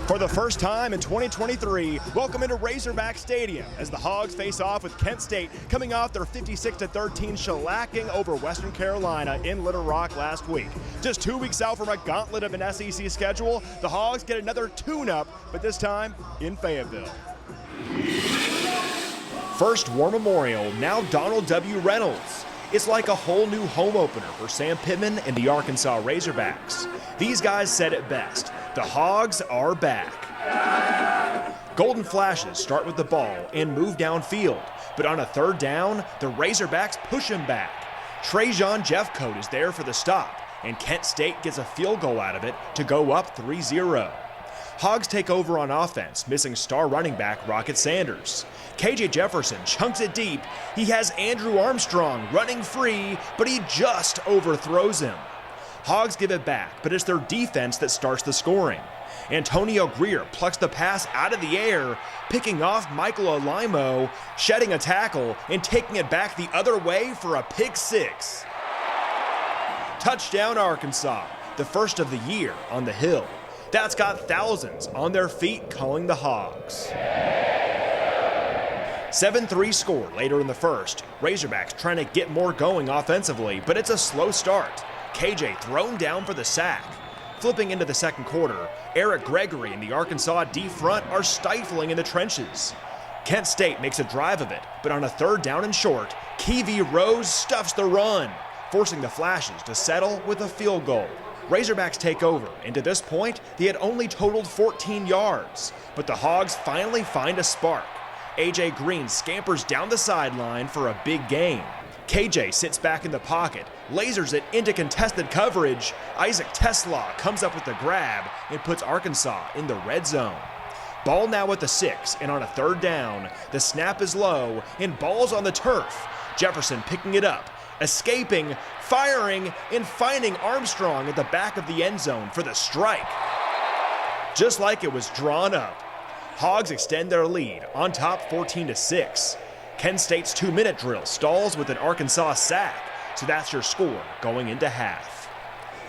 For the first time in 2023, welcome into Razorback Stadium as the Hogs face off with Kent State, coming off their 56-13 shellacking over Western Carolina in Little Rock last week. Just 2 weeks out from a gauntlet of an SEC schedule, the Hogs get another tune-up, but this time in Fayetteville. First War Memorial, now Donald W. Reynolds. It's like a whole new home opener for Sam Pittman and the Arkansas Razorbacks. These guys said it best. The Hogs are back. Golden Flashes start with the ball and move downfield, but on a third down, the Razorbacks push him back. Trajan Jeffcoat is there for the stop, and Kent State gets a field goal out of it to go up 3-0. Hogs take over on offense, missing star running back Rocket Sanders. KJ Jefferson chunks it deep. He has Andrew Armstrong running free, but he just overthrows him. Hogs give it back, but it's their defense that starts the scoring. Antonio Greer plucks the pass out of the air, picking off Michael Alaimo, shedding a tackle, and taking it back the other way for a pick six. Touchdown Arkansas, the first of the year on the Hill. That's got thousands on their feet calling the Hogs. 7-3 score later in the first. Razorbacks trying to get more going offensively, but it's a slow start. KJ thrown down for the sack. Flipping into the second quarter, Eric Gregory and the Arkansas D front are stifling in the trenches. Kent State makes a drive of it, but on a third down and short, Kevy Rose stuffs the run, forcing the Flashes to settle with a field goal. Razorbacks take over, and to this point, they had only totaled 14 yards, but the Hogs finally find a spark. AJ Green scampers down the sideline for a big gain. KJ sits back in the pocket, lasers it into contested coverage. Isaac Teslaw comes up with the grab and puts Arkansas in the red zone. Ball now at the 6, and on a third down, the snap is low and ball's on the turf. Jefferson picking it up, escaping, firing, and finding Armstrong at the back of the end zone for the strike. Just like it was drawn up. Hogs extend their lead on top 14-6. Kent State's 2-minute drill stalls with an Arkansas sack, so that's your score going into half.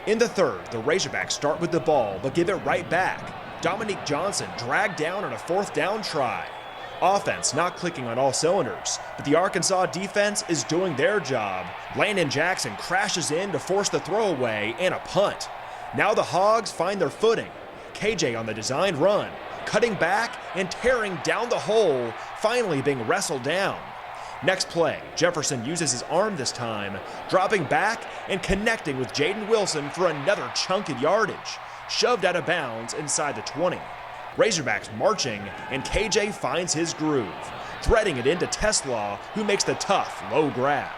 In the third, the Razorbacks start with the ball but give it right back. Dominique Johnson dragged down on a fourth down try. Offense not clicking on all cylinders, but the Arkansas defense is doing their job. Landon Jackson crashes in to force the throwaway and a punt. Now the Hogs find their footing. KJ on the designed run, cutting back and tearing down the hole, finally being wrestled down. Next play, Jefferson uses his arm this time, dropping back and connecting with Jaden Wilson for another chunk of yardage, shoved out of bounds inside the 20. Razorbacks marching, and KJ finds his groove, threading it into Teslaw, who makes the tough low grab.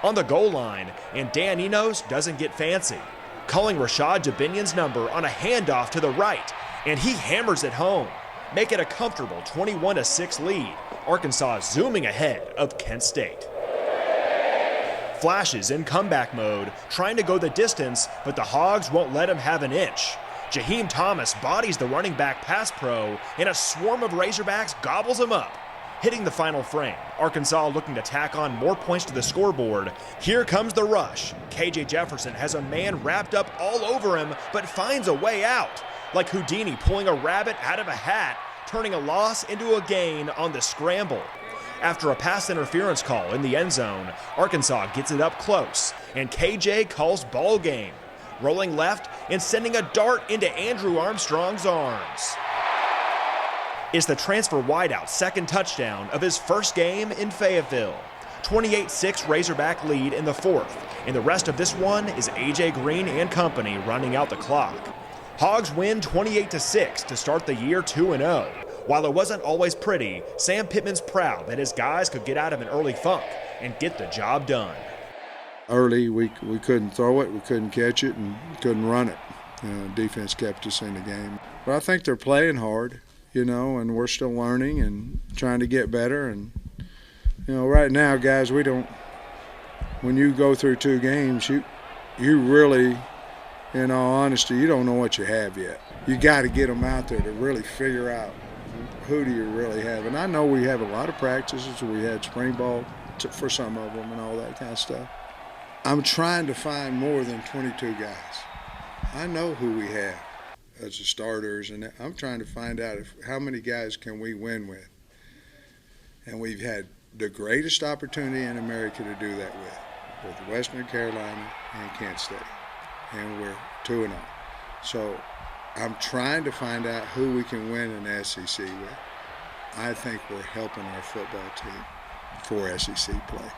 On the goal line, and Dan Enos doesn't get fancy, calling Rashad Jabinion's number on a handoff to the right, and he hammers it home, make it a comfortable 21-6 lead. Arkansas zooming ahead of Kent State. Flashes in comeback mode, trying to go the distance, but the Hogs won't let him have an inch. Jaheim Thomas bodies the running back pass pro, and a swarm of Razorbacks gobbles him up. Hitting the final frame, Arkansas looking to tack on more points to the scoreboard. Here comes the rush. KJ Jefferson has a man wrapped up all over him, but finds a way out. Like Houdini pulling a rabbit out of a hat, turning a loss into a gain on the scramble. After a pass interference call in the end zone, Arkansas gets it up close, and KJ calls ball game, rolling left and sending a dart into Andrew Armstrong's arms. It's the transfer wideout's second touchdown of his first game in Fayetteville. 28-6 Razorback lead in the fourth, and the rest of this one is AJ Green and company running out the clock. Hogs win 28-6 to start the year 2-0. While it wasn't always pretty, Sam Pittman's proud that his guys could get out of an early funk and get the job done. Early, we couldn't throw it, we couldn't catch it, and couldn't run it. Defense kept us in the game. But I think they're playing hard, and we're still learning and trying to get better. And, right now, guys, when you go through 2 games, you really, in all honesty, you don't know what you have yet. You got to get them out there to really figure out who do you really have. And I know we have a lot of practices. We had spring ball for some of them and all that kind of stuff. I'm trying to find more than 22 guys. I know who we have. as the starters, and I'm trying to find out how many guys can we win with. And we've had the greatest opportunity in America to do that with Western Carolina and Kent State, and we're 2-0. So I'm trying to find out who we can win an SEC with. I think we're helping our football team for SEC play.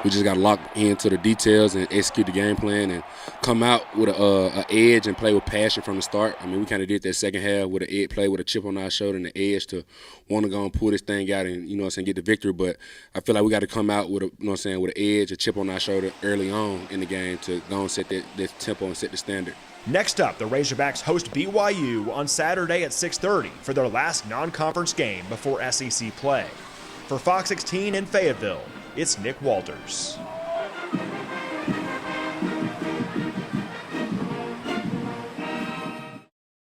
We just got to lock into the details and execute the game plan and come out with an edge and play with passion from the start. I mean, we kind of did that second half with an edge, play with a chip on our shoulder and the edge to want to go and pull this thing out and, get the victory. But I feel like we got to come out with with an edge, a chip on our shoulder early on in the game to go and set that tempo and set the standard. Next up, the Razorbacks host BYU on Saturday at 6:30 for their last non-conference game before SEC play. For Fox 16 in Fayetteville, it's Nick Walters.